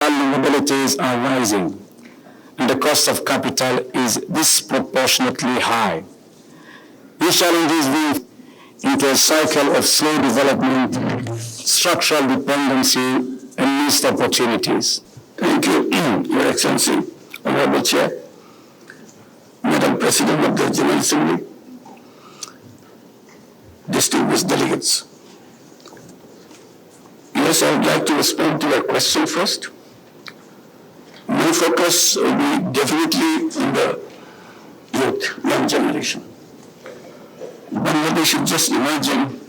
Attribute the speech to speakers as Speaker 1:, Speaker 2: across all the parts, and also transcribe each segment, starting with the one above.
Speaker 1: child inabilities are rising, and the cost of capital is disproportionately high. These challenges lead into a cycle of slow development, structural dependency, and missed opportunities.
Speaker 2: Thank you, Your Excellency, Honorable Chair, Madam President of the General Assembly, distinguished delegates. Yes, I would like to respond to your question first. My focus will be definitely on the youth, young generation. Bangladesh is just emerging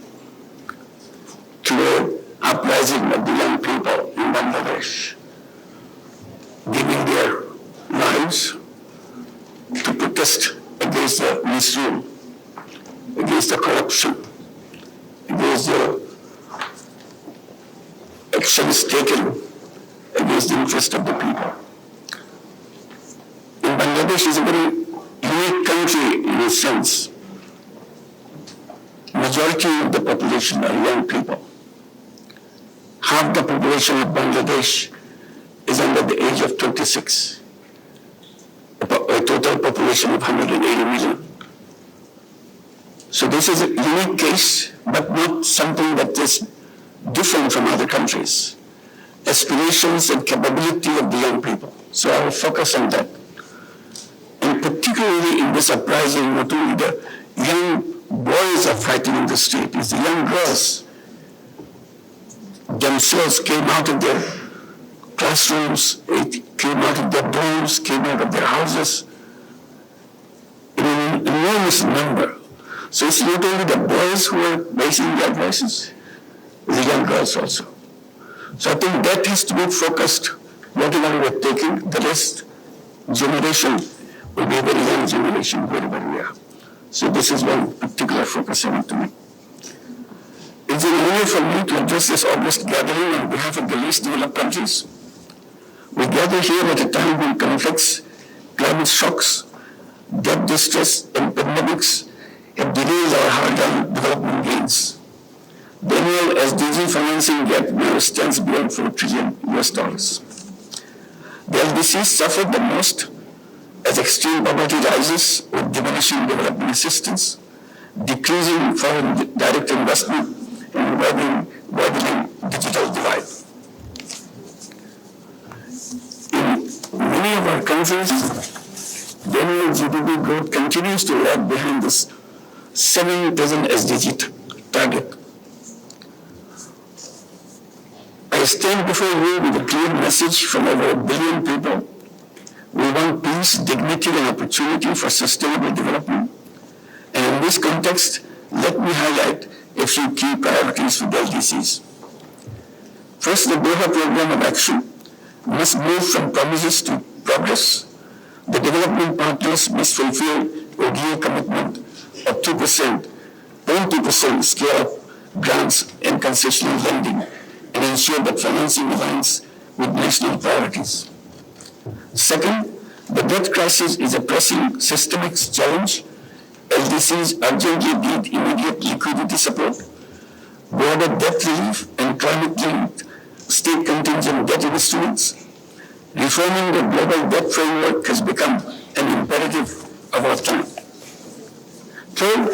Speaker 2: toward uprising of the young people in Bangladesh, giving their lives to protest against the misrule, against the corruption, against the actions taken against the interest of the people. And Bangladesh is a very unique country in a sense. Majority of the population are young people. Half the population of Bangladesh is under the age of 26, a total population of 180 million. So this is a unique case, but not something that is different from other countries. Aspirations and capability of the young people. So I will focus on that. And particularly in this uprising, not only the young boys are fighting in the street, it's the young girls themselves came out of their classrooms, came out of their dorms, came out of their houses in an enormous number. So it's not only the boys who are raising their voices, the young girls also. So I think that has to be focused, whatever we're taking, the rest generation will be a very young generation, wherever we are. So this is one particular focus I want to make. It's an honor for me to address this August gathering on behalf of the least developed countries. We gather here at a time when conflicts, climate shocks, debt distress, and pandemics have derailed our hard-earned development gains. The annual SDG financing gap now stands beyond $4 trillion. The LDCs suffered the most as extreme poverty rises with diminishing development assistance, decreasing foreign direct investment, and widening digital divide. In many of our countries, the annual GDP growth continues to lag behind this 7% SDG target. I stand before you with a clear message from over 1 billion people. We want peace, dignity, and opportunity for sustainable development. And in this context, let me highlight a few key priorities for the LDCs. First, the Doha Program of Action must move from promises to progress. The development partners must fulfill ODA commitment of 2%, 20% scale-up grants and concessional lending, and ensure that financing aligns with national priorities. Second, the debt crisis is a pressing systemic challenge. LDCs urgently need immediate liquidity support, broader debt relief, and climate-linked state contingent debt instruments. Reforming the global debt framework has become an imperative of our time. Third,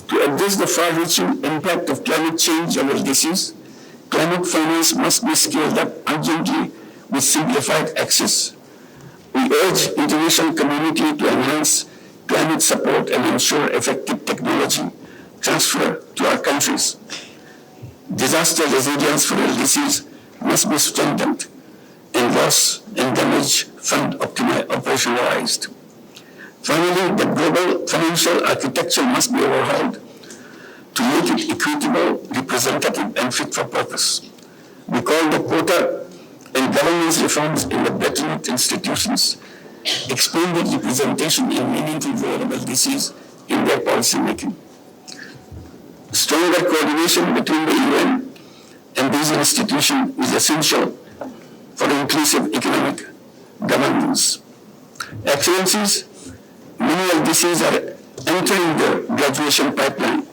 Speaker 2: to address the far-reaching impact of climate change on LDCs, climate finance must be scaled up urgently with simplified access. We urge international community to enhance climate support and ensure effective technology transfer to our countries. Disaster resilience for LDCs must be strengthened and loss and damage fund operationalized. Finally, the global financial architecture must be overhauled to make it equitable, representative, and fit for purpose. We call the quota and governance reforms in the Bretton Woods institutions, expanded representation and meaningful role of LDCs in their policy making. Stronger coordination between the UN and these institutions is essential for inclusive economic governance. Excellencies, many LDCs are entering the graduation pipeline,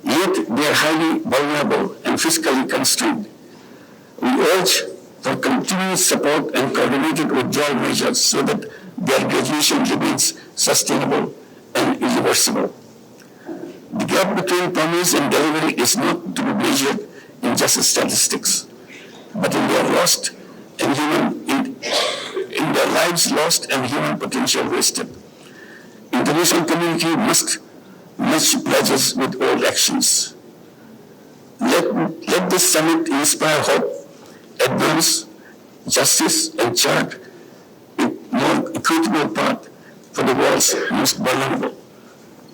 Speaker 2: yet they are highly vulnerable and fiscally constrained. We urge for continuous support and coordinated withdrawal measures so that their graduation remains sustainable and irreversible. The gap between promise and delivery is not to be measured in just statistics, but in their lost and in their lives lost and human potential wasted. International community must match pledges with old actions. Let this summit inspire hope, advance justice, and chart a more equitable path for the world's most vulnerable.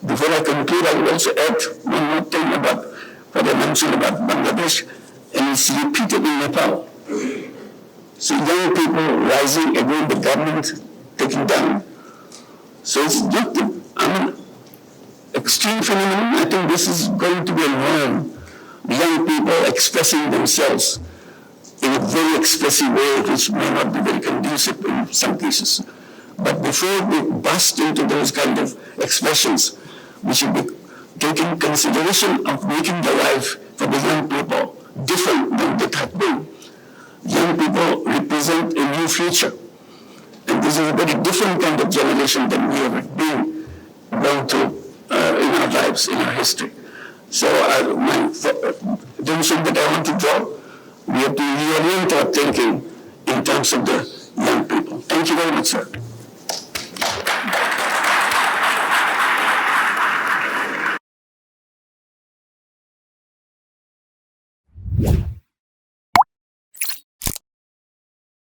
Speaker 2: Before I conclude, I will also add one more thing about what I mentioned about Bangladesh, and it's repeated in Nepal. So young people rising against the government taking down. So it's not extreme phenomenon. I think this is going to be a norm. Young people expressing themselves in a very expressive way, which may not be very conducive in some cases. But before we burst into those kind of expressions, we should be taking consideration of making the life for the young people different than it had been. Young people represent a new future. And this is a very different kind of generation than we have been going through in our lives, in our history. So my attention that I want to draw, we have to reorient our thinking in terms of the young people. Thank you very much, sir.